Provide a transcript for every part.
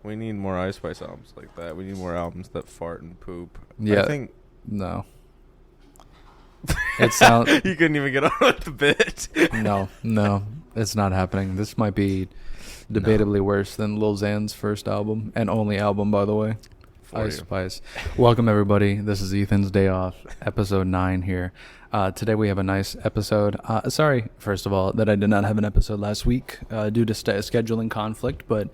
We need more Ice Spice albums like that. We need more albums that fart and poop. Yeah. I think No. It sounds. you couldn't even get on with the bit. No, it's not happening. This might be debatably worse than Lil Xan's first album and only album, by the way. Ice Spice. Welcome, everybody. This is Ethan's Day Off, episode 9 here. Today we have a nice episode. Sorry, first of all, that I did not have an episode last week due to scheduling conflict, but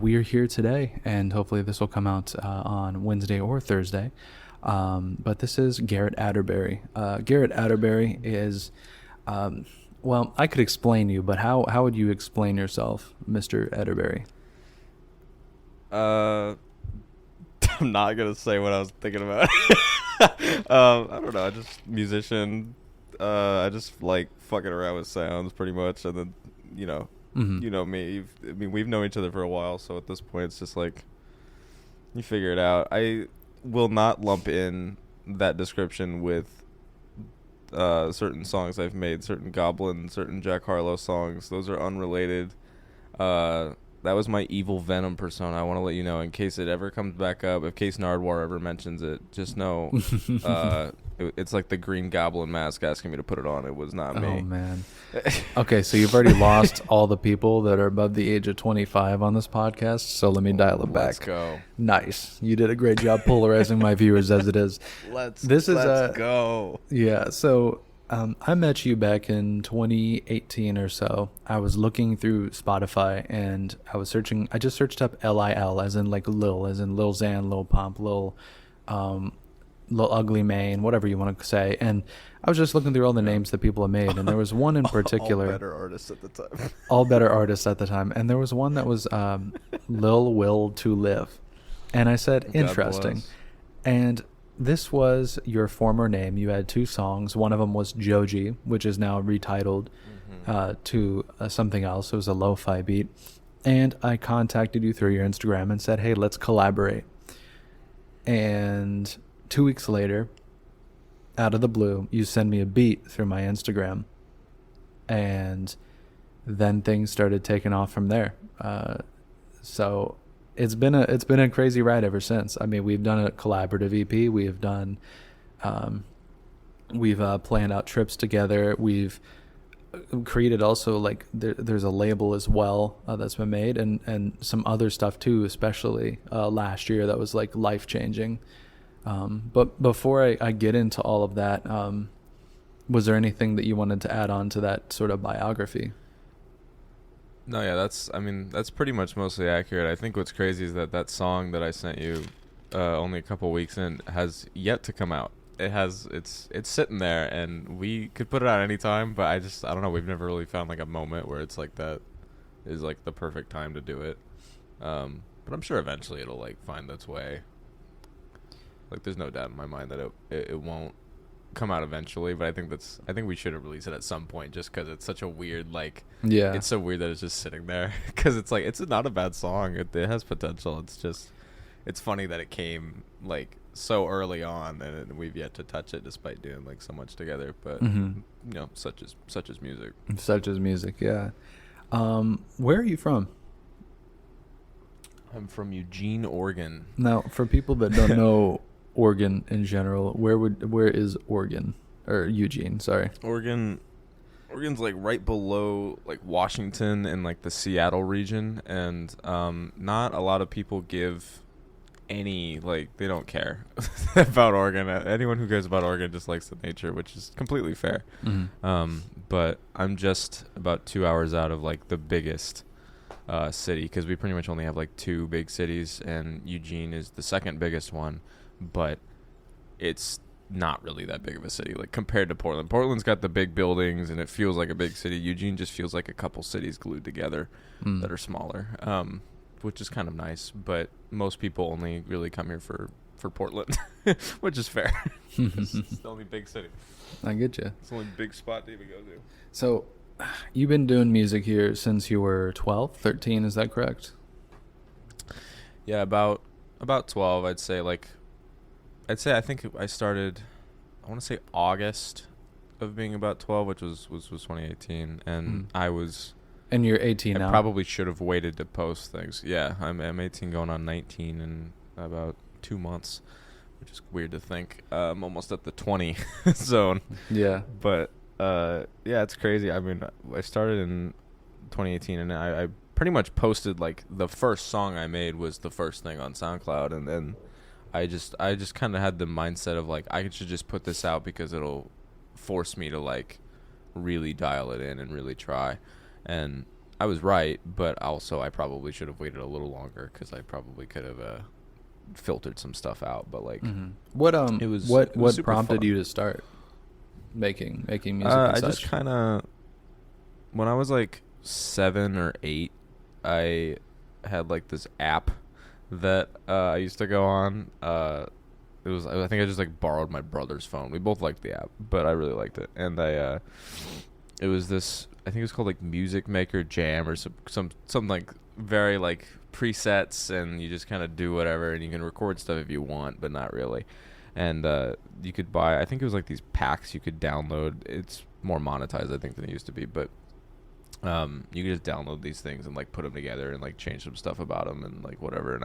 we are here today, and hopefully this will come out on Wednesday or Thursday. But this is Garrett Atterberry. Garrett Atterberry is, well, I could explain you, but how would you explain yourself, Mr. Atterberry? I'm not gonna say what I was thinking about. I don't know. I just musician. I just like fucking around with sounds, pretty much, and then you know me. We've known each other for a while, so at this point, it's just like you figure it out. I will not lump in that description with certain songs I've made, certain Goblin, certain Jack Harlow songs. Those are unrelated. That was my evil Venom persona. I want to let you know, in case it ever comes back up, in case Nardwar ever mentions it, just know it's like the Green Goblin mask asking me to put it on. It was not me. Oh, man. Okay, so you've already lost all the people that are above the age of 25 on this podcast, so let me dial it back. Let's go. Nice. You did a great job polarizing my viewers as it is. Let's go. Yeah, so I met you back in 2018 or so. I was looking through Spotify and I was searching. I just searched up Lil, as in like Lil, as in Lil Xan, Lil Pump, Lil Ugly Mane, whatever you want to say. And I was just looking through all the names that people have made, and there was one in particular. All better artists at the time. All better artists at the time, and there was one that was Lil Will to Live, and I said interesting, and this was your former name. You had 2 songs. One of them was Joji, which is now retitled to something else. It was a lo-fi beat. And I contacted you through your Instagram and said, hey, let's collaborate. And 2 weeks later, out of the blue, you send me a beat through my Instagram. And then things started taking off from there. So it's been a crazy ride ever since. I mean, we've done a collaborative EP. We have done, we've planned out trips together. We've created also like there's a label as well that's been made, and some other stuff too, especially last year that was like life changing. But before I get into all of that, was there anything that you wanted to add on to that sort of biography? No, yeah, that's pretty much mostly accurate. I think what's crazy is that song that I sent you only a couple weeks in has yet to come out. It's sitting there, and we could put it out any time, but I don't know, we've never really found like a moment where it's like that is like the perfect time to do it. But I'm sure eventually it'll like find its way. Like there's no doubt in my mind that it won't come out eventually, but I think we should have released it at some point, just because it's such a weird, like, yeah, it's so weird that it's just sitting there, because it's like it's not a bad song. It has potential. It's funny that it came like so early on, and we've yet to touch it despite doing like so much together. But you know, such as music. Yeah. Where are you from? I'm from Eugene, Oregon. Now, for people that don't know Oregon in general, where is Oregon, or Eugene? Sorry, Oregon's like right below like Washington and like the Seattle region, and not a lot of people give any, like, they don't care about Oregon. Anyone who cares about Oregon just likes the nature, which is completely fair. But I'm just about 2 hours out of like the biggest city, because we pretty much only have like 2 big cities, and Eugene is the second biggest one, but it's not really that big of a city like compared to Portland. Portland's got the big buildings and it feels like a big city. Eugene just feels like a couple cities glued together that are smaller, which is kind of nice, but most people only really come here for Portland, which is fair. It's the only big city. I get you. It's the only big spot to even go to. So you've been doing music here since you were 12, 13, is that correct? Yeah, about 12, I'd say. I think I started, I want to say August of being about 12, which was 2018, and I was And you're 18 now. I probably should have waited to post things. Yeah, I'm 18 going on 19 in about 2 months, which is weird to think. I'm almost at the 20 zone. Yeah. But, yeah, it's crazy. I mean, I started in 2018, and I pretty much posted, like, the first song I made was the first thing on SoundCloud, and then I just kind of had the mindset of, like, I should just put this out because it'll force me to, like, really dial it in and really try. And I was right, but also I probably should have waited a little longer because I probably could have filtered some stuff out. But like, what super prompted fun. you to start making music? I just kind of, when I was like 7 or 8, I had like this app that I used to go on. I think I just like borrowed my brother's phone. We both liked the app, but I really liked it, and it was this. I think it was called like Music Maker Jam or some like very like presets, and you just kind of do whatever, and you can record stuff if you want, but not really. And you could buy, I think it was like these packs you could download. It's more monetized, I think, than it used to be, but you could just download these things and like put them together and like change some stuff about them and like whatever. And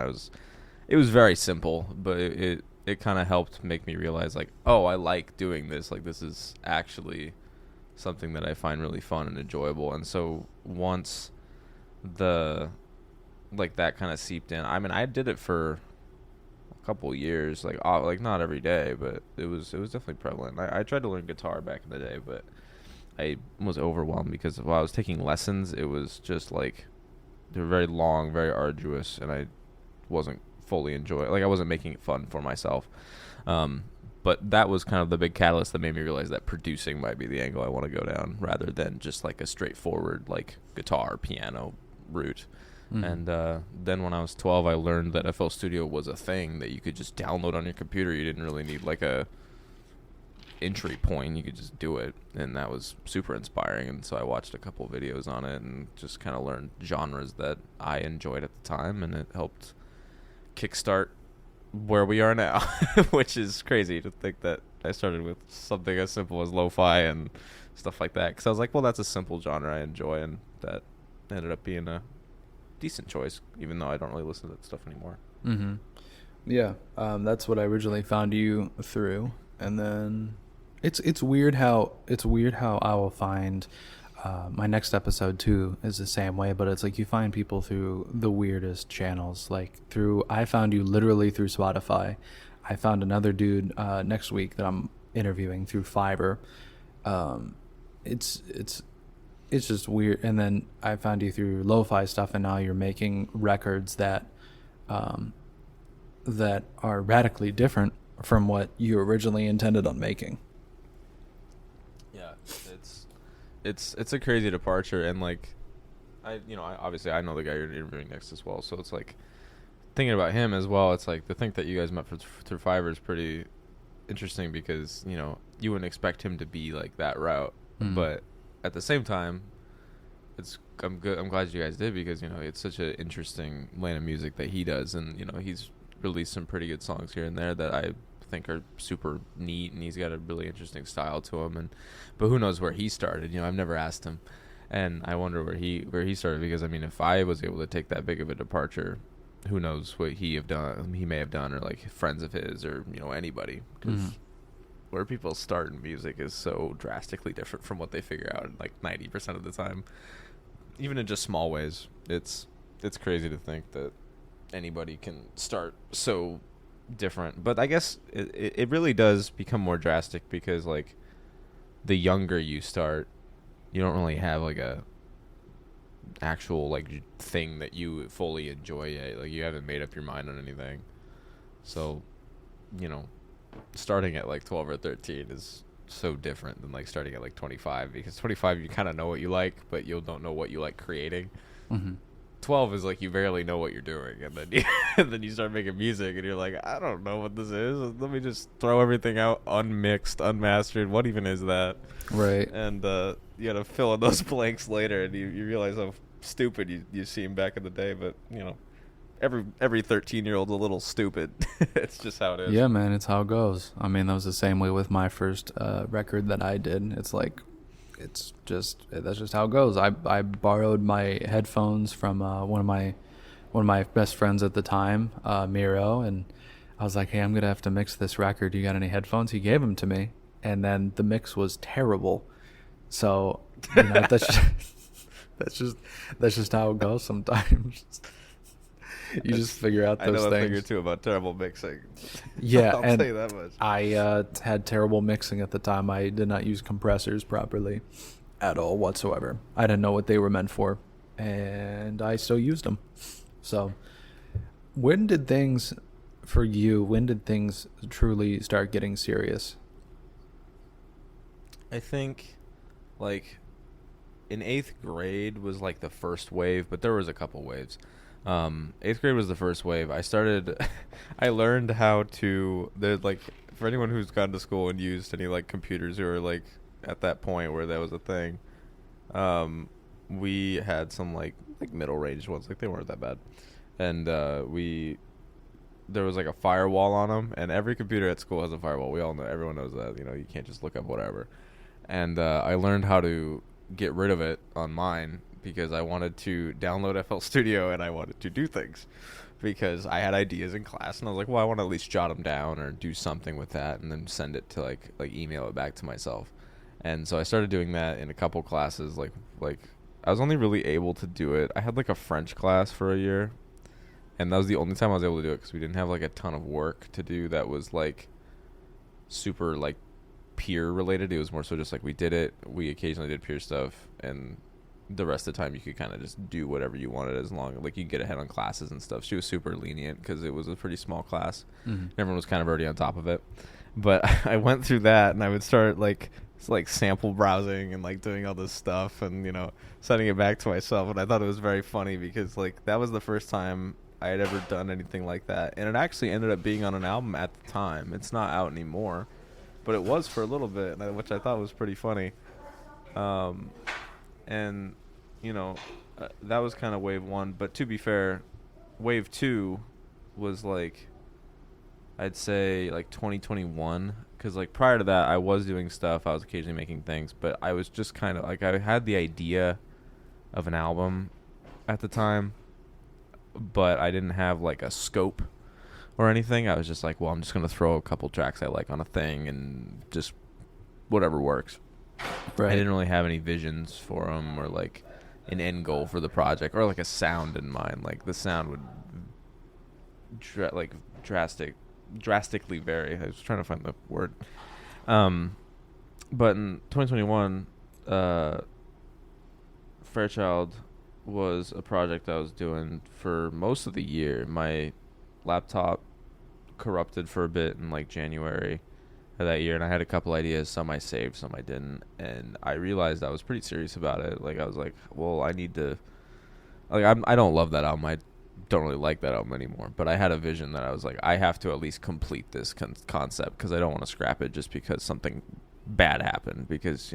it was very simple, but it kind of helped make me realize like, oh, I like doing this. Like this is actually something that I find really fun and enjoyable. And so once that kind of seeped in, I mean, I did it for a couple years, like not every day, but it was definitely prevalent. I tried to learn guitar back in the day, but I was overwhelmed because while I was taking lessons, it was just like they were very long, very arduous, and I wasn't fully enjoying. Like I wasn't making it fun for myself. But that was kind of the big catalyst that made me realize that producing might be the angle I want to go down rather than just like a straightforward like guitar, piano route. And then when I was 12, I learned that FL Studio was a thing that you could just download on your computer. You didn't really need like a entry point. You could just do it. And that was super inspiring. And so I watched a couple videos on it and just kind of learned genres that I enjoyed at the time. And it helped kickstart where we are now, which is crazy to think that I started with something as simple as lo-fi and stuff like that. Because I was like, well, that's a simple genre I enjoy. And that ended up being a decent choice, even though I don't really listen to that stuff anymore. Mm-hmm. Yeah, that's what I originally found you through, and then it's weird how I will find my next episode too is the same way, but it's like you find people through the weirdest channels. Like I found you literally through Spotify. I found another dude next week that I'm interviewing through Fiverr. It's just weird. And then I found you through lo-fi stuff, and now you're making records that that are radically different from what you originally intended on making. Yeah, it's a crazy departure, and like I obviously I know the guy you're interviewing next as well, so it's like thinking about him as well. It's like to think that you guys met through Fiverr is pretty interesting because you wouldn't expect him to be like that route, but at the same time, I'm glad you guys did because it's such an interesting lane of music that he does, and he's released some pretty good songs here and there that I think are super neat, and he's got a really interesting style to him. But who knows where he started? I've never asked him, and I wonder where he started because I mean, if I was able to take that big of a departure, who knows what he may have done, or like friends of his, or anybody, because where people start in music is so drastically different from what they figure out, like 90% of the time, even in just small ways. It's crazy to think that anybody can start so different. But I guess it really does become more drastic because like the younger you start, you don't really have like a actual like thing that you fully enjoy yet. Like you haven't made up your mind on anything. So, starting at like 12 or 13 is so different than like starting at like 25, because 25 you kind of know what you like, but you don't know what you like creating. 12 is like you barely know what you're doing, and then you start making music and you're like, I don't know what this is, let me just throw everything out unmixed, unmastered, what even is that? Right. And you gotta fill in those blanks later, and you realize how stupid you seem back in the day, but every 13-year-old's a little stupid. It's just how it is. Yeah, man, it's how it goes. I mean, that was the same way with my first record that I did. It's like it's just that's just how it goes. I borrowed my headphones from one of my best friends at the time, Miro, and I was like, hey, I'm gonna have to mix this record. You got any headphones? He gave them to me, and then the mix was terrible. So that's just how it goes sometimes. You just figure out those things. I know a thing or two about terrible mixing. Yeah, I'll tell you that much. I had terrible mixing at the time. I did not use compressors properly at all whatsoever. I didn't know what they were meant for, and I still used them. So, when did things truly start getting serious? I think, like, in 8th grade was, like, the first wave, but there was a couple waves. 8th grade was the first wave. I learned how to, for anyone who's gone to school and used any, like, computers who are, like, at that point where that was a thing, we had some, like middle range ones, like, they weren't that bad. And, there was, like, a firewall on them, and every computer at school has a firewall. Everyone knows that, you can't just look up whatever. And, I learned how to get rid of it on mine, because I wanted to download FL Studio and I wanted to do things because I had ideas in class, and I was like, well, I want to at least jot them down or do something with that and then send it to like email it back to myself. And so I started doing that in a couple classes. Like I was only really able to do it. I had like a French class for a year, and that was the only time I was able to do it because we didn't have like a ton of work to do that was like super like peer related. It was more so just like we did it. We occasionally did peer stuff, and the rest of the time you could kind of just do whatever you wanted as long like you get ahead on classes and stuff. She was super lenient because it was a pretty small class. Everyone was kind of already on top of it, but I went through that and I would start like sample browsing and like doing all this stuff and sending it back to myself, and I thought it was very funny because like that was the first time I had ever done anything like that, and it actually ended up being on an album at the time. It's not out anymore, but it was for a little bit, which I thought was pretty funny. And that was kind of wave 1, but to be fair, wave 2 was like, I'd say like 2021, because like prior to that I was doing stuff, I was occasionally making things, but I was just kind of like, I had the idea of an album at the time, but I didn't have like a scope or anything. I was just like, well, I'm just going to throw a couple tracks I like on a thing and just whatever works. Right. I didn't really have any visions for them or like an end goal for the project or like a sound in mind. Like the sound would drastically vary. I was trying to find the word. But in 2021, Fairchild was a project I was doing for most of the year. My laptop corrupted for a bit in like January of that year, and I had a couple ideas. Some I saved, some I didn't, and I realized I was pretty serious about it. Like I was like, well, I need to, like, I don't love that album. I don't really like that album anymore, but I had a vision that I was like, I have to at least complete this concept because I don't want to scrap it just because something bad happened, because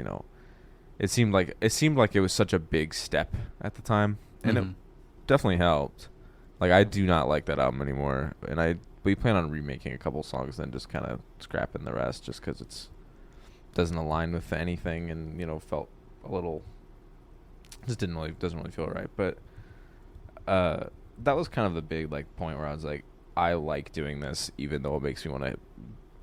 it seemed like it was such a big step at the time, and it definitely helped. Like I do not like that album anymore, and we plan on remaking a couple songs, then just kind of scrapping the rest, just because it doesn't align with anything, and felt a little, just doesn't really feel right. But that was kind of the big like point where I was like, I like doing this, even though it makes me want to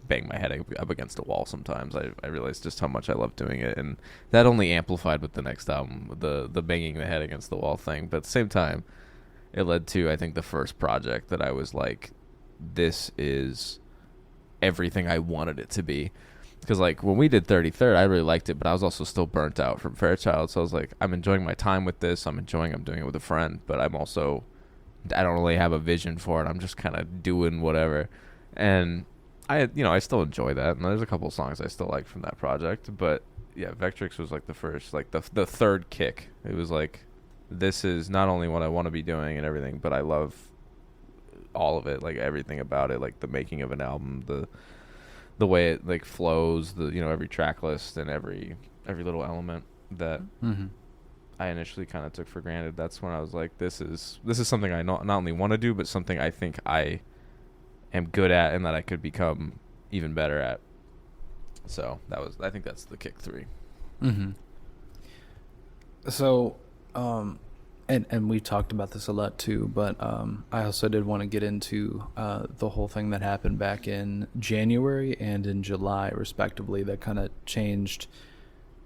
bang my head up against a wall sometimes. I realized just how much I love doing it, and that only amplified with the next album, the banging the head against the wall thing. But at the same time, it led to, I think, the first project that I was like, this is everything I wanted it to be. Because like when we did 33rd, I really liked it, but I was also still burnt out from Fairchild. So I was like, I'm enjoying my time with this. I'm doing it with a friend, but I don't really have a vision for it. I'm just kind of doing whatever. And I still enjoy that. And there's a couple of songs I still like from that project. But yeah, Vectrix was like the first, like the third kick. It was like, this is not only what I want to be doing and everything, but I love all of it, like everything about it, like the making of an album, the way it like flows, every track list and every little element that I initially kind of took for granted. That's when I was like, this is something I not only want to do, but something I think I am good at and that I could become even better at. So I think that's the kick 3. So, and we talked about this a lot too, but I also did want to get into the whole thing that happened back in January and in July, respectively, that kind of changed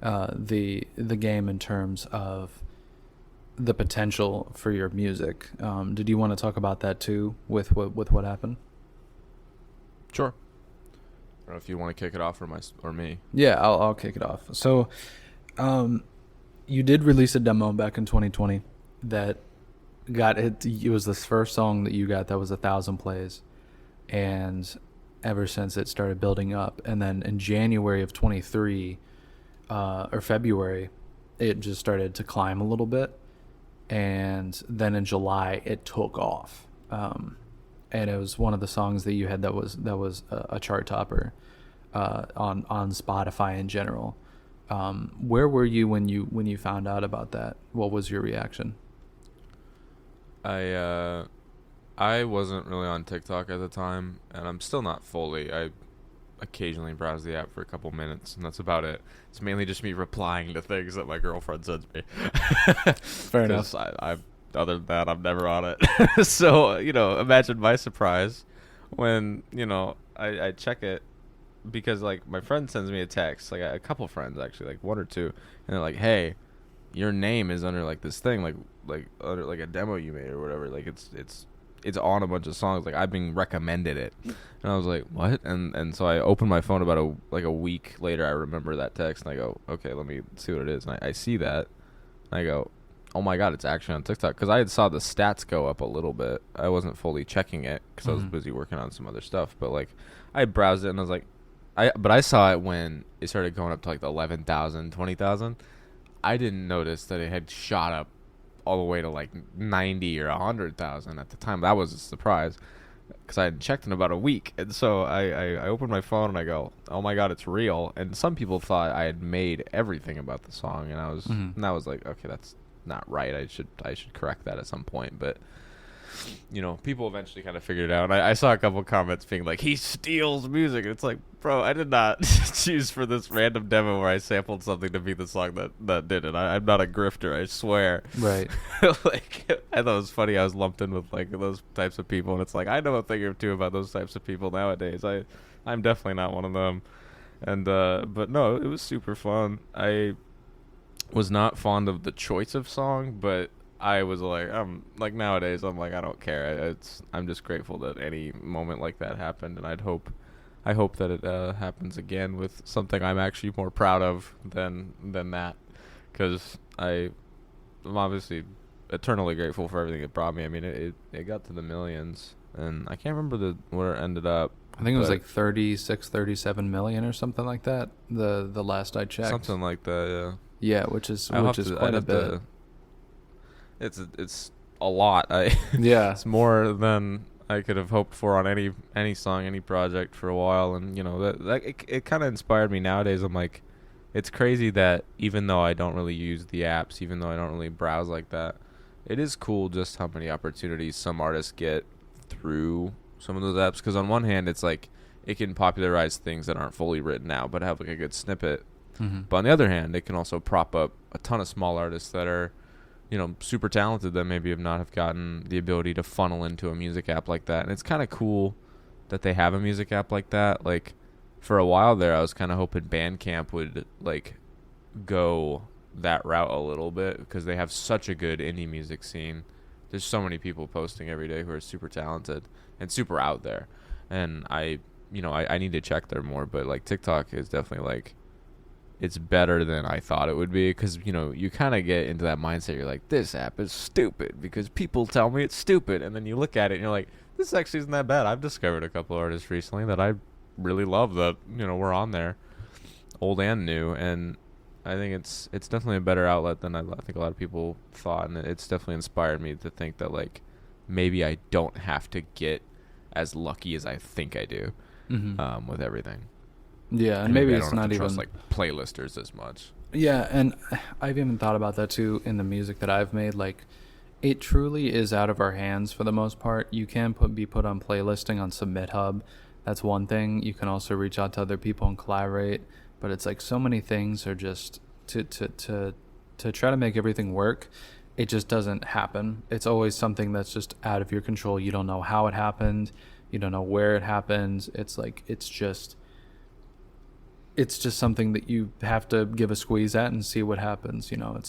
the game in terms of the potential for your music. Did you want to talk about that too, with what happened? Sure. I don't know if you want to kick it off or me. Yeah, I'll kick it off. So, you did release a demo back in 2020 that got it. It was the first song that you got that was 1,000 plays, and ever since it started building up. And then in January of 23, or February, it just started to climb a little bit, and then in July it took off. And it was one of the songs that you had that was a chart topper on Spotify in general. Where were you when you found out about that? What was your reaction? I wasn't really on TikTok at the time, and I'm still not fully. I occasionally browse the app for a couple minutes, and that's about it. It's mainly just me replying to things that my girlfriend sends me. Fair enough. I other than that, I'm never on it. So, imagine my surprise when, I check it, because, like, my friend sends me a text, like, a couple friends, actually, like, one or two, and they're like, hey, your name is under, like, this thing, like under, like, a demo you made or whatever. Like, it's on a bunch of songs. Like, I've been recommended it. And I was like, what? And so I opened my phone about a week later. I remember that text, and I go, okay, let me see what it is. And I see that, and I go, oh my God, it's actually on TikTok. Because I had saw the stats go up a little bit. I wasn't fully checking it because I was busy working on some other stuff. But, like, I browsed it, and I was like, but I saw it when it started going up to, like, the 11,000, 20,000. I didn't notice that it had shot up all the way to, like, 90 or 100,000 at the time. That was a surprise because I hadn't checked in about a week. And so I opened my phone and I go, oh my God, it's real. And some people thought I had made everything about the song, and I was like, okay, that's not right. I should correct that at some point. But people eventually kind of figured it out. And I saw a couple comments being like, he steals music. And it's like, bro, I did not choose for this random demo where I sampled something to be the song that did it. I'm not a grifter, I swear. Right. Like, I thought it was funny I was lumped in with, like, those types of people. And it's like, I know a thing or two about those types of people nowadays. I'm definitely not one of them. And but no, it was super fun. I was not fond of the choice of song, but I was like, nowadays I'm like, I don't care. I'm just grateful that any moment like that happened, and I hope that it happens again with something I'm actually more proud of than that, because I'm obviously eternally grateful for everything it brought me. I mean, it got to the millions, and I can't remember where it ended up. I think it was like 36, 37 million or something like that. The last I checked. Something like that, yeah. Yeah, which is quite a bit. It's a lot. Yeah. It's more than I could have hoped for on any song, any project for a while, and it kind of inspired me. Nowadays, I'm like, it's crazy that even though I don't really use the apps, even though I don't really browse like that, it is cool just how many opportunities some artists get through some of those apps. Because on one hand, it's like it can popularize things that aren't fully written out, but have like a good snippet. Mm-hmm. But on the other hand, it can also prop up a ton of small artists that are, super talented, that maybe have gotten the ability to funnel into a music app like that. And it's kind of cool that they have a music app like that. Like, for a while there, I was kind of hoping Bandcamp would, like, go that route a little bit, because they have such a good indie music scene. There's so many people posting every day who are super talented and super out there. And I need to check there more, but, like, TikTok is definitely, like, it's better than I thought it would be, because, you kind of get into that mindset. You're like, this app is stupid because people tell me it's stupid. And then you look at it and you're like, this actually isn't that bad. I've discovered a couple artists recently that I really love that, were on there, old and new. And I think it's definitely a better outlet than I think a lot of people thought. And it's definitely inspired me to think that, like, maybe I don't have to get as lucky as I think I do, with everything. Yeah, and maybe it's not even trust, like, playlisters as much. Yeah, and I've even thought about that too in the music that I've made. Like, it truly is out of our hands for the most part. You can be put on playlisting on Submit Hub. That's one thing. You can also reach out to other people and collaborate. But it's like so many things are just to to try to make everything work, it just doesn't happen. It's always something that's just out of your control. You don't know how it happened. You don't know where it happened. It's like it's just something that you have to give a squeeze at and see what happens. You know,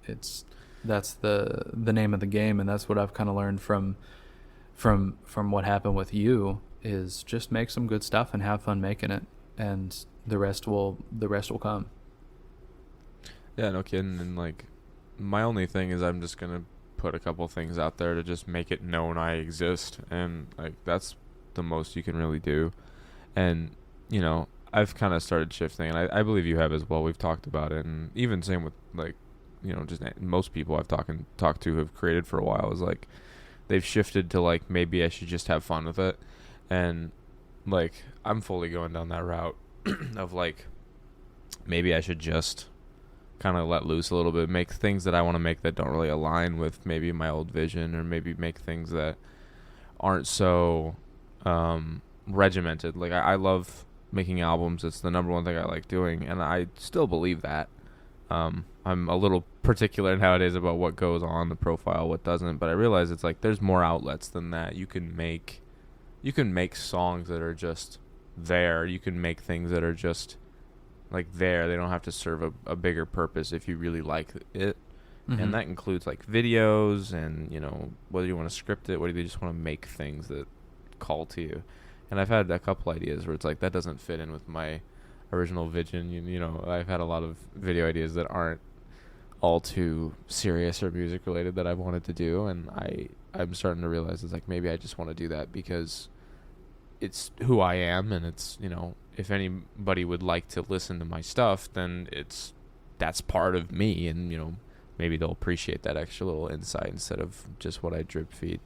it's that's the name of the game, and that's what I've kind of learned from what happened with you is just make some good stuff and have fun making it, and the rest will come. Yeah, no kidding. And like, my only thing is I'm just gonna put a couple things out there to just make it known I exist, and like that's the most you can really do. And you know, I've kind of started shifting, and I believe you have as well. We've talked about it, and even same with like, you know, just most people I've talked to who've created for a while is like they've shifted to like maybe I should just have fun with it, and like I'm fully going down that route of like maybe I should just kind of let loose a little bit, make things that I want to make that don't really align with maybe my old vision, or maybe make things that aren't so regimented. Like I love making albums. It's the number one thing I like doing, and I still believe that. I'm a little particular nowadays about what goes on the profile, what doesn't, but I realize it's like there's more outlets than that. You can make songs that are just there. You can make things that are just like there. They don't have to serve a bigger purpose if you really like it. Mm-hmm. And that includes like videos, and you know, whether you want to script it, whether you just want to make things that call to you. And I've had a couple ideas where it's like that doesn't fit in with my original vision. You know, I've had a lot of video ideas that aren't all too serious or music related that I've wanted to do, and I'm starting to realize it's like maybe I just want to do that because it's who I am, and it's, you know, if anybody would like to listen to my stuff, then that's part of me, and you know, maybe they'll appreciate that extra little insight instead of just what I drip feed.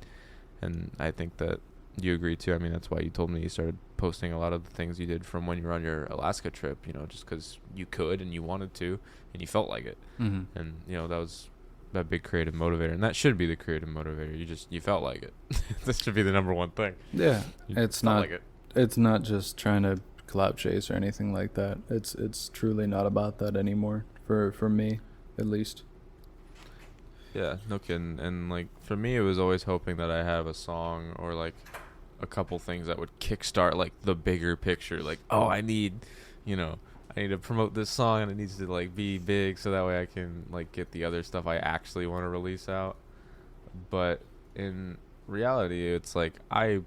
And I think that you agree too. I mean, that's why you told me you started posting a lot of the things you did from when you were on your Alaska trip, you know, just because you could and you wanted to and you felt like it. Mm-hmm. And, you know, that was that big creative motivator. And that should be the creative motivator. You felt like it. This should be the number one thing. Yeah. It's not just trying to clout chase or anything like that. It's truly not about that anymore for me, at least. Yeah, no kidding. And like for me, it was always hoping that I have a song or like a couple things that would kickstart like the bigger picture. Like, oh, I need to promote this song, and it needs to like be big so that way I can like get the other stuff I actually want to release out. But in reality, it's like I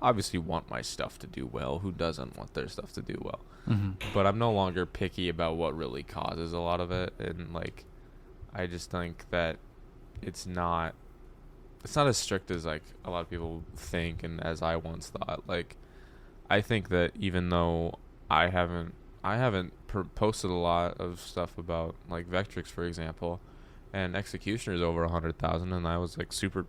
obviously want my stuff to do well. Who doesn't want their stuff to do well? Mm-hmm. But I'm no longer picky about what really causes a lot of it. And like, I just think that it's not as strict as like a lot of people think, and as I once thought. Like, I think that even though I haven't posted a lot of stuff about like Vectrix, for example, and Executioner's over 100,000, and I was like super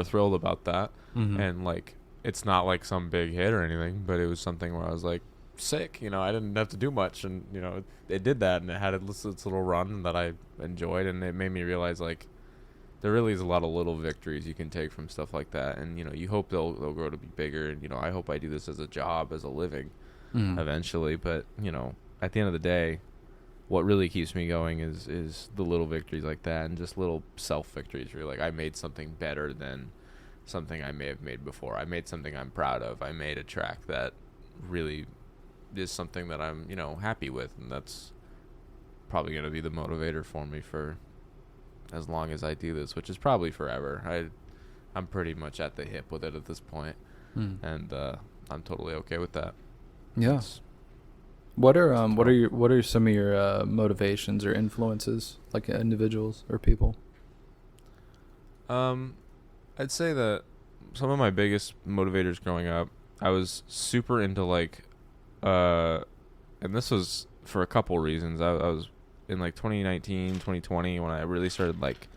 thrilled about that. Mm-hmm. And like, it's not like some big hit or anything, but it was something where I was like, sick, you know, I didn't have to do much, and you know, it did that, and it had its little run that I enjoyed, and it made me realize like there really is a lot of little victories you can take from stuff like that, and you know, you hope they'll grow to be bigger, and you know, I hope I do this as a job, as a living, eventually. But you know, at the end of the day, what really keeps me going is the little victories like that, and just little self victories where like I made something better than something I may have made before. I made something I'm proud of. I made a track that really is something that I'm, you know, happy with, and that's probably going to be the motivator for me for as long as I do this, which is probably forever. I'm pretty much at the hip with it at this point, and I'm totally okay with that. Yeah. What are some of your motivations or influences, like individuals or people? I'd say that some of my biggest motivators growing up, I was super into like, and this was for a couple reasons. I was in like 2019, 2020 when I really started like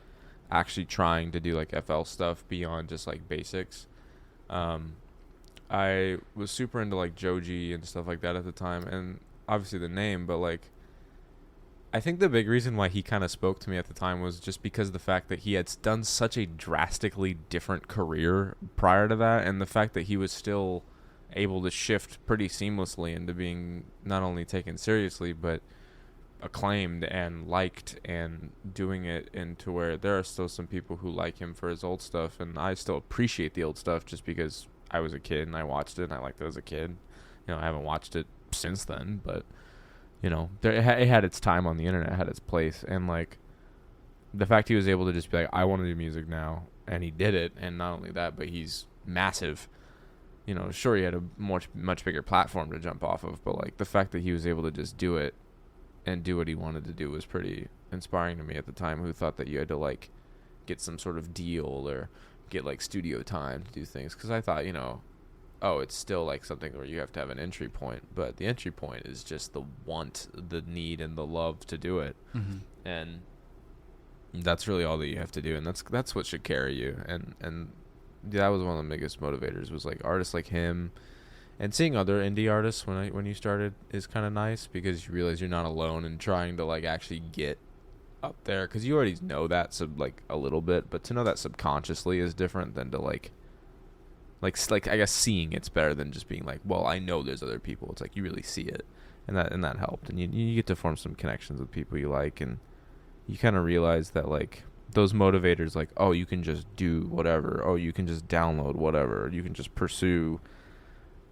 actually trying to do like FL stuff beyond just like basics. I was super into like Joji and stuff like that at the time, and obviously the name, but like I think the big reason why he kind of spoke to me at the time was just because of the fact that he had done such a drastically different career prior to that, and the fact that he was still able to shift pretty seamlessly into being not only taken seriously, but acclaimed and liked and doing it into where there are still some people who like him for his old stuff, and I still appreciate the old stuff just because I was a kid and I watched it and I liked it as a kid. I haven't watched it since then, but it had its time on the internet, it had its place, and like the fact he was able to just be like, I want to do music now, and he did it, and not only that, but he's massive. Sure, he had a much bigger platform to jump off of, but like the fact that he was able to just do it and do what he wanted to do was pretty inspiring to me at the time, who thought that you had to like get some sort of deal or get like studio time to do things, because I thought, it's still like something where you have to have an entry point, but the entry point is just the want, the need, and the love to do it. Mm-hmm. And that's really all that you have to do, and that's what should carry you. And that was one of the biggest motivators, was like artists like him. And seeing other indie artists when you started is kind of nice, because you realize you're not alone in trying to like actually get up there, because you already know that a little bit, but to know that subconsciously is different than to like I guess seeing it's better than just being like, well, I know there's other people. It's like you really see it, and that helped, and you get to form some connections with people you like, and you kind of realize that like those motivators, like, oh, you can just do whatever, oh, you can just download whatever, you can just pursue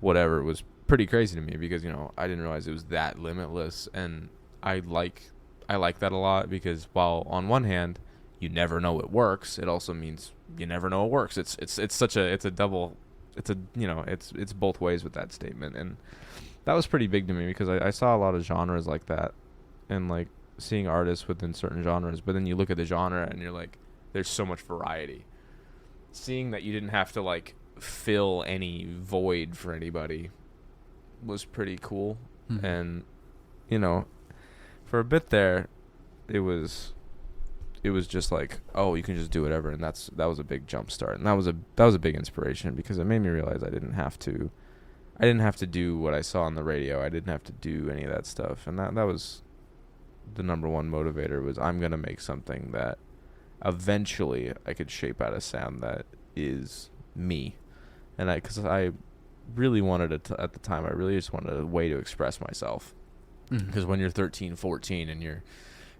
whatever, was pretty crazy to me, because I didn't realize it was that limitless. And I like that a lot, because while on one hand you never know it works, it also means you never know it works. It's both ways with that statement. And that was pretty big to me, because I saw a lot of genres like that, and like seeing artists within certain genres, but then you look at the genre and you're like, there's so much variety. Seeing that you didn't have to like fill any void for anybody was pretty cool. Mm-hmm. And for a bit there, it was just like, oh, you can just do whatever, and that was a big jump start, and that was a big inspiration, because it made me realize I didn't have to do what I saw on the radio. I didn't have to do any of that stuff, and that was the number one motivator, was I'm gonna make something that eventually I could shape out a sound that is me. And because I really wanted it at the time, I really just wanted a way to express myself. Because when you're 13, 14, and you're,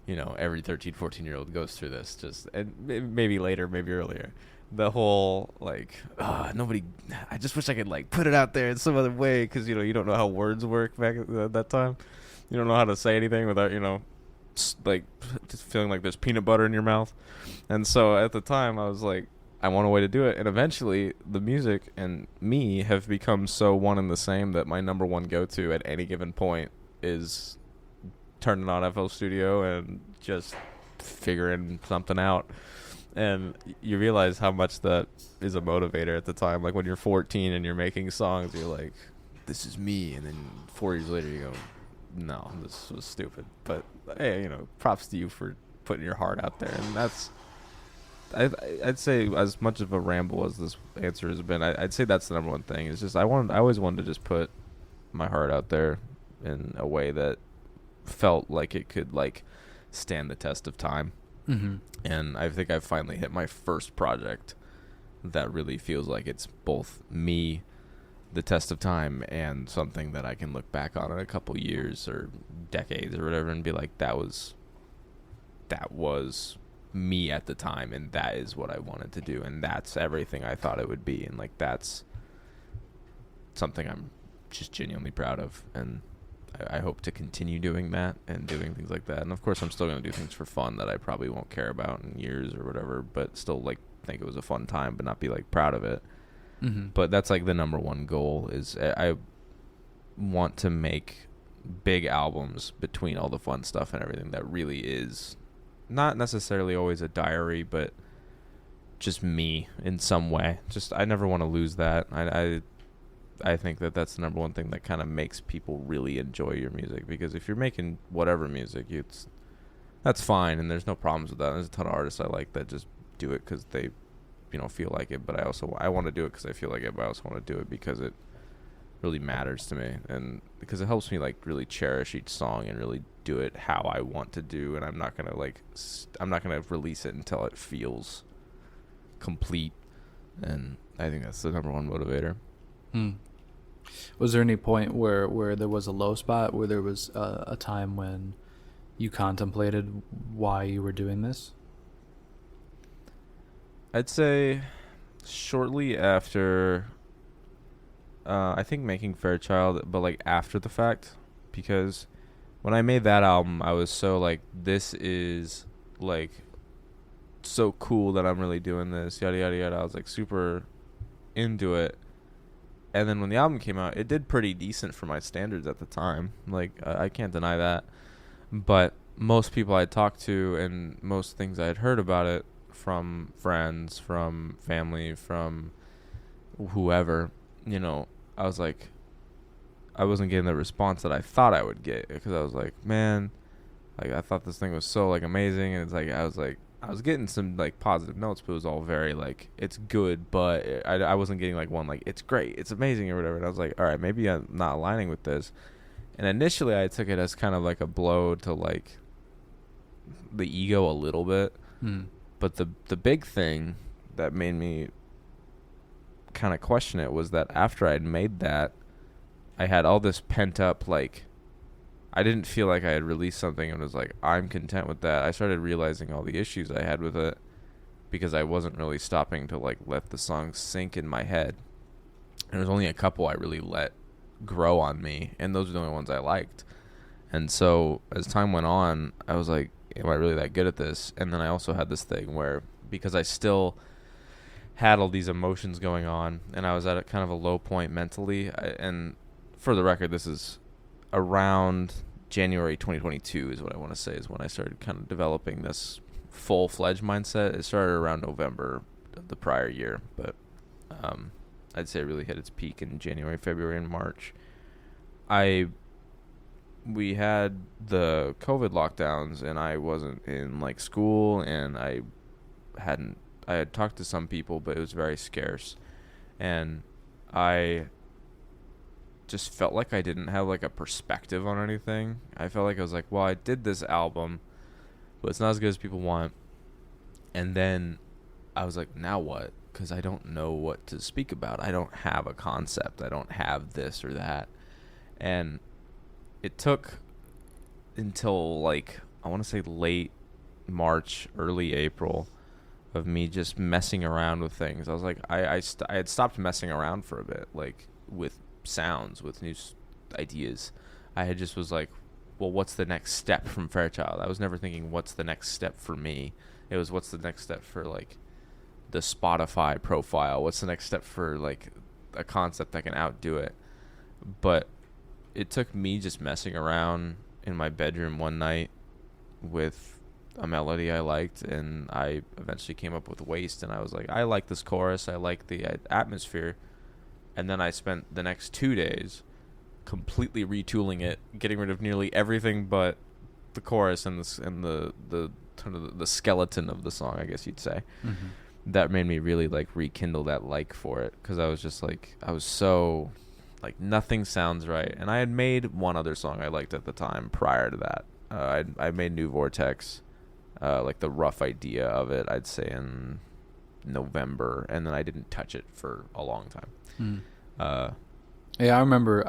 every 13, 14-year-old goes through this, and maybe later, maybe earlier, the whole, like, I just wish I could, like, put it out there in some other way, because, you don't know how words work back at that time. You don't know how to say anything without, like, just feeling like there's peanut butter in your mouth. And so at the time, I was like, I want a way to do it. And eventually, the music and me have become so one and the same that my number one go-to at any given point is turning on FL Studio and just figuring something out. And you realize how much that is a motivator at the time. Like when you're 14 and you're making songs, you're like, this is me. And then 4 years later, you go, no, this was stupid. But hey, props to you for putting your heart out there. And that's, I'd say, as much of a ramble as this answer has been, I'd say that's the number one thing. It's just I always wanted to just put my heart out there in a way that felt like it could like stand the test of time. Mm-hmm. And I think I've finally hit my first project that really feels like it's both me, the test of time, and something that I can look back on in a couple years or decades or whatever and be like, that was me at the time, and that is what I wanted to do, and that's everything I thought it would be, and like that's something I'm just genuinely proud of, and I hope to continue doing that and doing things like that. And of course I'm still going to do things for fun that I probably won't care about in years or whatever, but still like think it was a fun time but not be like proud of it. Mm-hmm. But that's like the number one goal, is I want to make big albums between all the fun stuff and everything that really is not necessarily always a diary, but just me in some way. Just I never want to lose that. I think that that's the number one thing that kind of makes people really enjoy your music, because if you're making whatever music, that's fine, and there's no problems with that. There's a ton of artists I like that just do it because they, feel like it. But I want to do it because I feel like it. But I also want to do it because it really matters to me, and because it helps me like really cherish each song and really do it how I want to do. And I'm not gonna release it until it feels complete. And I think that's the number one motivator. Was there any point where there was a low spot, where there was a time when you contemplated why you were doing this? I'd say shortly after, I think making Fairchild, but like after the fact, because when I made that album, I was so like, this is like so cool that I'm really doing this, yada yada yada. I was like super into it. And then when the album came out, it did pretty decent for my standards at the time. Like, I can't deny that. But most people I talked to and most things I had heard about it from friends, from family, from whoever, you know, I was like, I wasn't getting the response that I thought I would get, because I was like, man, like, I thought this thing was so like amazing. And it's like, I was getting some like positive notes, but it was all very like, it's good, but I wasn't getting like one like, it's great, it's amazing, or whatever. And I was like, all right, maybe I'm not aligning with this. And initially I took it as kind of like a blow to like the ego a little bit. But the big thing that made me kind of question it was that after I'd made that, I had all this pent up, like, I didn't feel like I had released something and was like, I'm content with that. I started realizing all the issues I had with it because I wasn't really stopping to like let the songs sink in my head. And there's only a couple I really let grow on me, and those are the only ones I liked. And so as time went on, I was like, am I really that good at this? And then I also had this thing where, because I still had all these emotions going on and I was at a kind of a low point mentally, and for the record, this is around January 2022 is what I want to say is when I started kind of developing this full-fledged mindset. It started around November of the prior year, but I'd say it really hit its peak in January, February, and March. We had the COVID lockdowns, and I wasn't in like school, and I had talked to some people, but it was very scarce, and I just felt like I didn't have like a perspective on anything. I felt like I was like, well, I did this album, but it's not as good as people want. And then I was like, now what? Because I don't know what to speak about. I don't have a concept. I don't have this or that. And it took until like, I want to say late March, early April, of me just messing around with things. I was like, I had stopped messing around for a bit, like with sounds, with new ideas. I had just was like, well, what's the next step from Fairchild? I was never thinking what's the next step for me. It was what's the next step for like the Spotify profile? What's the next step for like a concept that can outdo it? But it took me just messing around in my bedroom one night with a melody I liked, and I eventually came up with Waste, and I was like, I like this chorus, I like the atmosphere. And then I spent the next 2 days completely retooling it, getting rid of nearly everything but the chorus and the skeleton of the song, I guess you'd say. Mm-hmm. That made me really like rekindle that like for it, because I was just like, I was so like, nothing sounds right. And I had made one other song I liked at the time prior to that. I made New Vortex, like the rough idea of it, I'd say in November, and then I didn't touch it for a long time. Yeah, I remember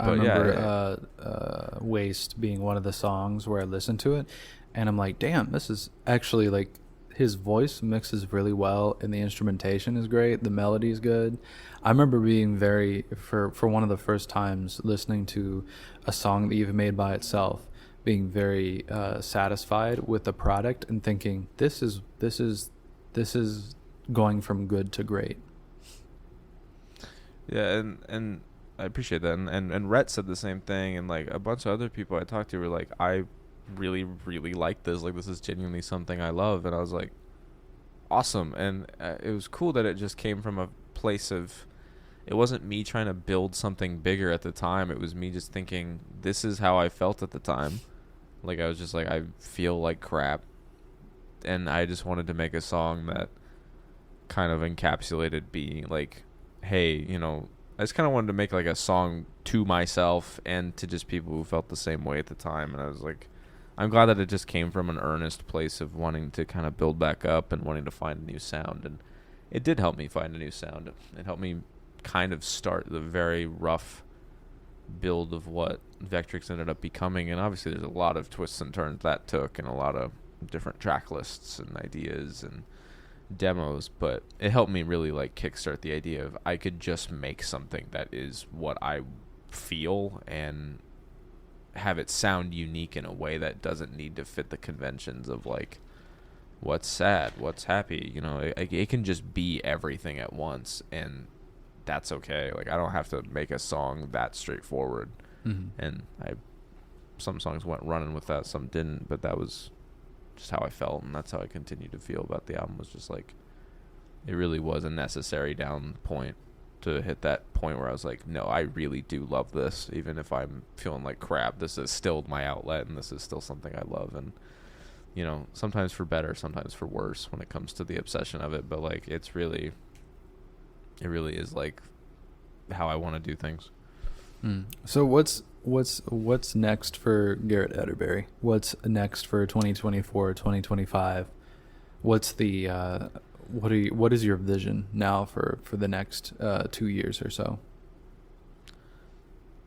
Waste being one of the songs where I listened to it, and I'm like, damn, this is actually like, his voice mixes really well, and the instrumentation is great, the melody is good. I remember being very, for one of the first times listening to a song that you've made by itself, being very satisfied with the product and thinking, this is going from good to great. Yeah, and I appreciate that. And Rhett said the same thing, and like a bunch of other people I talked to were like, I really, really like this. Like, this is genuinely something I love. And I was like, awesome. And it was cool that it just came from a place of, it wasn't me trying to build something bigger at the time. It was me just thinking, this is how I felt at the time. Like, I was just like, I feel like crap. And I just wanted to make a song that kind of encapsulated being like, hey, you know, I just kind of wanted to make like a song to myself and to just people who felt the same way at the time. And I was like, I'm glad that it just came from an earnest place of wanting to kind of build back up and wanting to find a new sound. And it did help me find a new sound. It helped me kind of start the very rough build of what Vectrix ended up becoming. And obviously there's a lot of twists and turns that took, and a lot of different track lists and ideas and demos, but it helped me really like kickstart the idea of I could just make something that is what I feel and have it sound unique in a way that doesn't need to fit the conventions of like what's sad, what's happy. You know, it can just be everything at once, and that's okay. Like, I don't have to make a song that straightforward. And some songs went running with that, some didn't, but that was just how I felt, and that's how I continue to feel about the album. Was just like, it really was a necessary down point to hit that point where I was like, no, I really do love this, even if I'm feeling like crap. This is still my outlet, and this is still something I love. And you know, sometimes for better, sometimes for worse when it comes to the obsession of it, but like it really is like how I want to do things. So what's next for Garrett Atterberry? What's next for 2024, 2025? What's the what is your vision now for the next 2 years or so?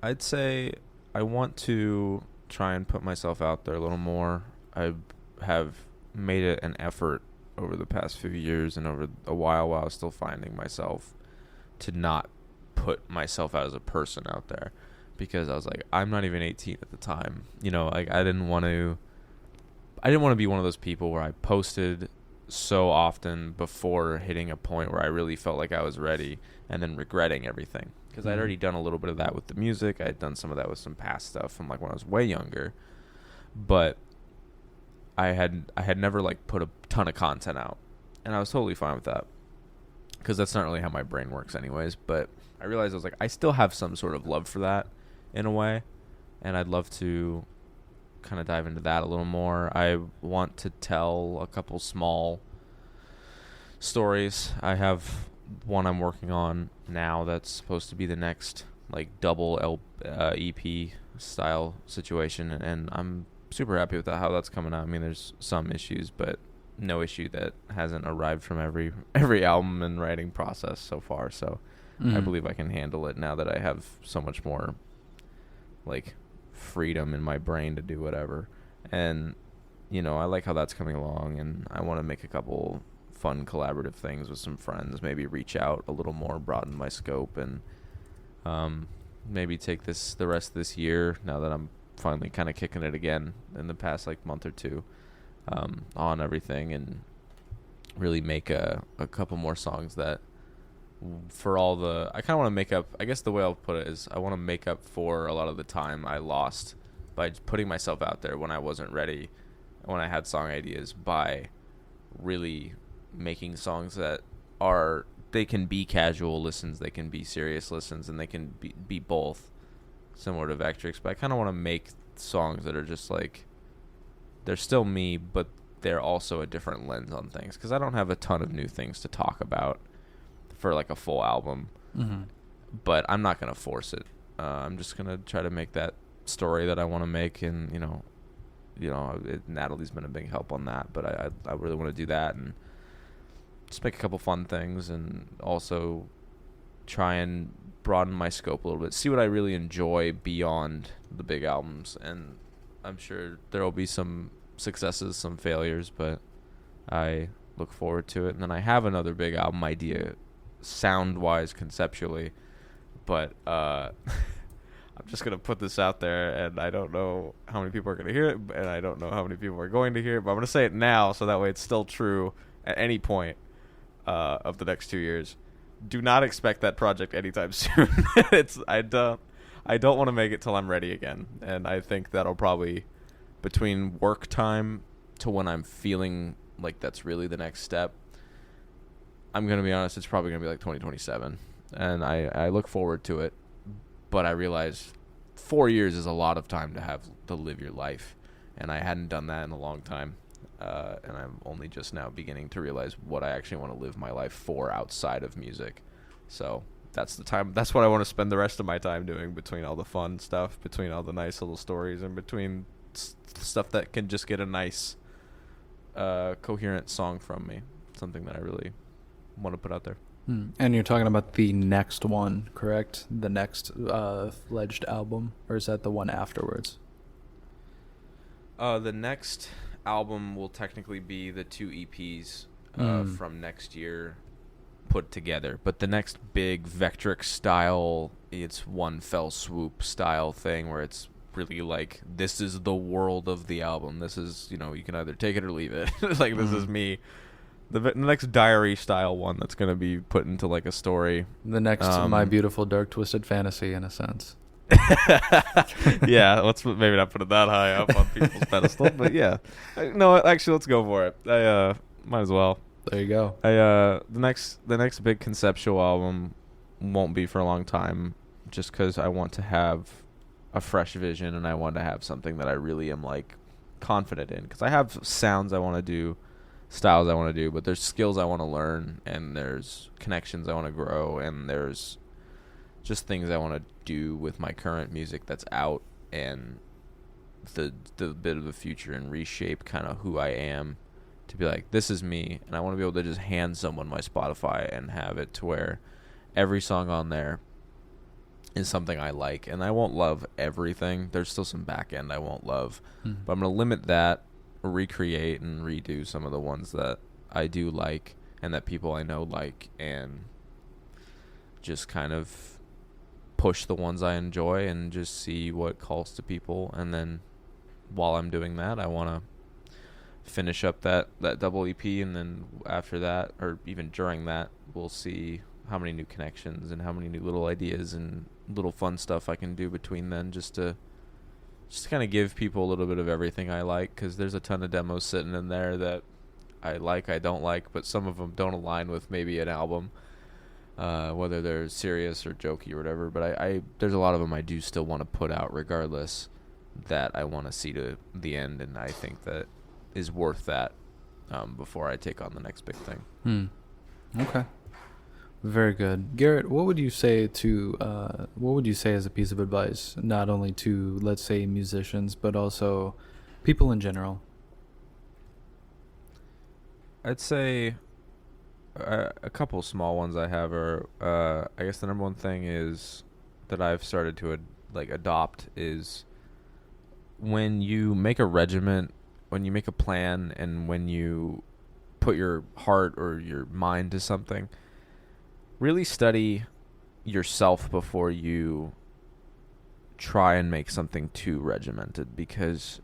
I'd say I want to try and put myself out there a little more. I have made it an effort over the past few years and over a while I was still finding myself to not put myself out as a person out there, because I was like, I'm not even 18 at the time. You know, like I didn't want to be one of those people where I posted so often before hitting a point where I really felt like I was ready and then regretting everything. Because I'd already done a little bit of that with the music. I'd done some of that with some past stuff from like when I was way younger. But I had never like put a ton of content out. And I was totally fine with that, because that's not really how my brain works anyways. But I realized I was like, I still have some sort of love for that in a way, and I'd love to kind of dive into that a little more. I want to tell a couple small stories. I have one I'm working on now that's supposed to be the next like double EP style situation, and I'm super happy with that, how that's coming out. I mean, there's some issues, but no issue that hasn't arrived from every album and writing process so far. So I believe I can handle it now that I have so much more like freedom in my brain to do whatever. And you know, I like how that's coming along, and I want to make a couple fun collaborative things with some friends, maybe reach out a little more, broaden my scope, and maybe take the rest of this year, now that I'm finally kind of kicking it again in the past like month or two, on everything, and really make a couple more songs that for all the, I kind of want to make up, I guess the way I'll put it is I want to make up for a lot of the time I lost by putting myself out there when I wasn't ready, when I had song ideas, by really making songs that are, they can be casual listens, they can be serious listens, and they can be both, similar to Vectrix. But I kind of want to make songs that are just like, they're still me, but they're also a different lens on things, because I don't have a ton of new things to talk about for like a full album. But I'm not going to force it. I'm just going to try to make that story that I want to make, and Natalie's been a big help on that, but I really want to do that and just make a couple fun things, and also try and broaden my scope a little bit, see what I really enjoy beyond the big albums. And I'm sure there will be some successes, some failures, but I look forward to it. And then I have another big album idea, sound-wise, conceptually, but I'm just going to put this out there, and I don't know how many people are going to hear it, and I don't know how many people are going to hear it, but I'm going to say it now so that way it's still true at any point of the next 2 years. Do not expect that project anytime soon. I don't want to make it till I'm ready again, and I think that'll probably, between work time to when I'm feeling like that's really the next step, I'm going to be honest, it's probably going to be like 2027, and I look forward to it. But I realize 4 years is a lot of time to live your life, and I hadn't done that in a long time, and I'm only just now beginning to realize what I actually want to live my life for outside of music. So that's the time. That's what I want to spend the rest of my time doing, between all the fun stuff, between all the nice little stories, and between stuff that can just get a nice, coherent song from me. Something that I really want to put out there. And you're talking about the next one, correct? The next fledged album, or is that the one afterwards? The next album will technically be the 2 EPs from next year put together. But the next big Vectric style, it's one fell swoop style thing where it's really like, this is the world of the album. This is, you can either take it or leave it. Like, this is me. The next diary style one that's going to be put into like a story. The next My Beautiful Dark Twisted Fantasy, in a sense. Yeah, let's maybe not put it that high up on people's pedestal, but yeah. No, actually, let's go for it. I might as well. There you go. The next big conceptual album won't be for a long time, just because I want to have a fresh vision and I want to have something that I really am like confident in. Because I have sounds I want to do, styles I want to do, but there's skills I want to learn, and there's connections I want to grow, and there's just things I want to do with my current music that's out, and the bit of the future, and reshape kind of who I am to be like, this is me. And I want to be able to just hand someone my Spotify and have it to where every song on there is something I like. And I won't love everything. There's still some back end I won't love, but I'm going to limit that, recreate and redo some of the ones that I do like and that people I know like, and just kind of push the ones I enjoy and just see what calls to people. And then while I'm doing that, I want to finish up that double EP, and then after that, or even during that, we'll see how many new connections and how many new little ideas and little fun stuff I can do between then, just to kind of give people a little bit of everything I like, because there's a ton of demos sitting in there that I don't like, but some of them don't align with maybe an album, whether they're serious or jokey or whatever. But I there's a lot of them I do still want to put out regardless, that I want to see to the end, and I think that is worth that before I take on the next big thing. Okay. Very good. Garrett, what would you say as a piece of advice, not only to, let's say, musicians, but also people in general? I'd say a couple small ones I have are, I guess the number one thing is that I've started to adopt is, when you make a regiment, when you make a plan, and when you put your heart or your mind to something, really study yourself before you try and make something too regimented. Because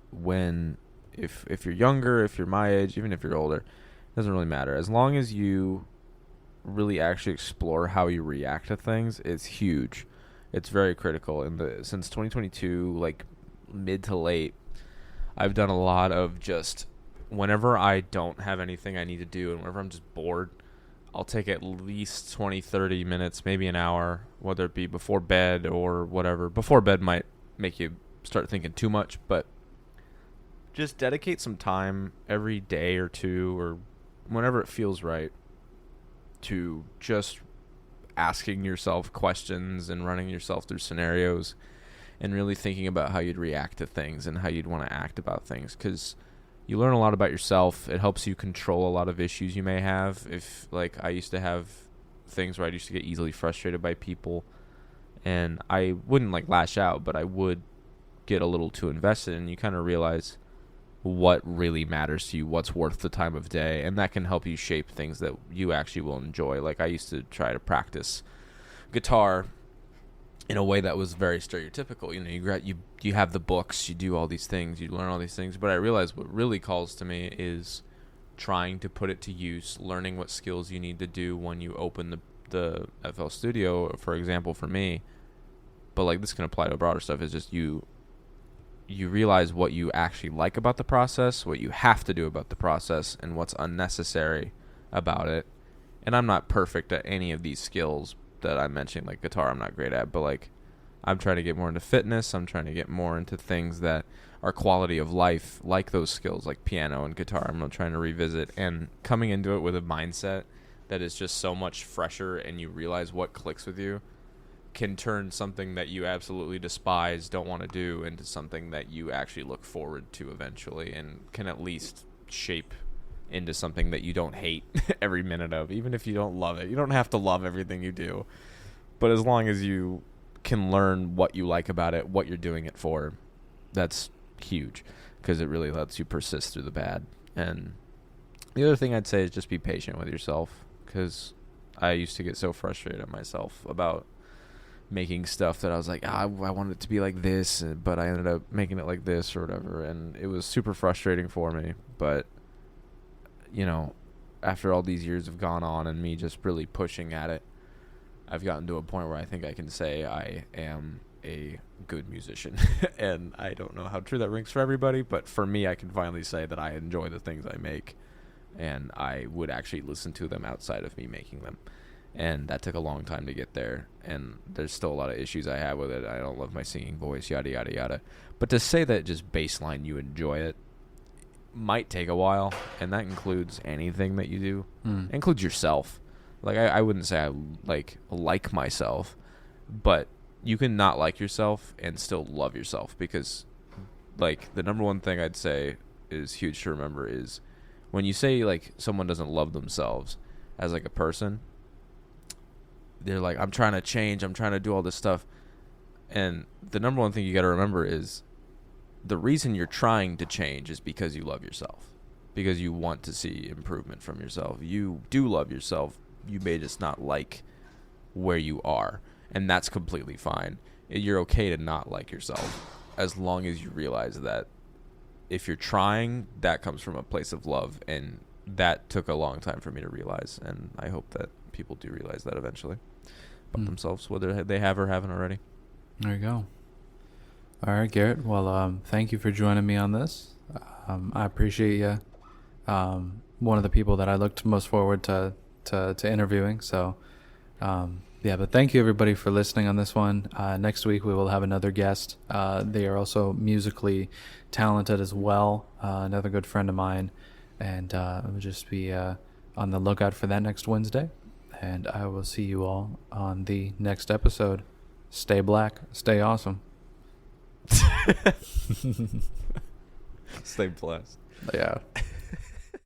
if you're younger, if you're my age, even if you're older, it doesn't really matter. As long as you really actually explore how you react to things, it's huge. It's very critical. Since 2022, like mid to late, I've done a lot of just, whenever I don't have anything I need to do and whenever I'm just bored, I'll take at least 20, 30 minutes, maybe an hour, whether it be before bed or whatever. Before bed might make you start thinking too much, but just dedicate some time every day or two, or whenever it feels right, to just asking yourself questions and running yourself through scenarios, and really thinking about how you'd react to things and how you'd want to act about things. Because you learn a lot about yourself. It helps you control a lot of issues you may have. If, like, I used to have things where I used to get easily frustrated by people, and I wouldn't, like, lash out, but I would get a little too invested, and you kind of realize what really matters to you, what's worth the time of day, and that can help you shape things that you actually will enjoy. Like, I used to try to practice guitar in a way that was very stereotypical. You have the books, you do all these things, you learn all these things, but I realized what really calls to me is trying to put it to use, learning what skills you need to do when you open the FL Studio, for example, for me. But like, this can apply to broader stuff. Is just you realize what you actually like about the process, what you have to do about the process, and what's unnecessary about it. And I'm not perfect at any of these skills that I'm mentioning. Like guitar, I'm not great at, but like, I'm trying to get more into fitness. I'm trying to get more into things that are quality of life, like those skills, like piano and guitar. I'm trying to revisit, and coming into it with a mindset that is just so much fresher, and you realize what clicks with you, can turn something that you absolutely despise, don't want to do, into something that you actually look forward to eventually, and can at least shape into something that you don't hate every minute of, even if you don't love it. You don't have to love everything you do, but as long as you can learn what you like about it, what you're doing it for, that's huge, because it really lets you persist through the bad. And the other thing I'd say is just be patient with yourself, because I used to get so frustrated at myself about making stuff that I was like, I want it to be like this, but I ended up making it like this or whatever, and it was super frustrating for me. But you know, after all these years have gone on and me just really pushing at it, I've gotten to a point where I think I can say I am a good musician. And I don't know how true that rings for everybody, but for me, I can finally say that I enjoy the things I make, and I would actually listen to them outside of me making them. And that took a long time to get there, and there's still a lot of issues I have with it. I don't love my singing voice, yada, yada, yada. But to say that just baseline you enjoy it might take a while, and that includes anything that you do. It includes yourself. Like, I wouldn't say I like myself, but you can not like yourself and still love yourself, because, like, the number one thing I'd say is huge to remember is when you say, like, someone doesn't love themselves as, like, a person, they're like, I'm trying to change, I'm trying to do all this stuff. And the number one thing you got to remember is the reason you're trying to change is because you love yourself, because you want to see improvement from yourself. You do love yourself. You may just not like where you are, and that's completely fine. You're okay to not like yourself, as long as you realize that if you're trying, that comes from a place of love, and that took a long time for me to realize, and I hope that people do realize that eventually about themselves, whether they have or haven't already. There you go. All right, Garrett. Well, thank you for joining me on this. I appreciate you. One of the people that I looked most forward to interviewing. So, yeah, but thank you everybody for listening on this one. Next week we will have another guest. They are also musically talented as well. Another good friend of mine, and we'll just be on the lookout for that next Wednesday. And I will see you all on the next episode. Stay black, stay awesome. Stay blessed. Yeah.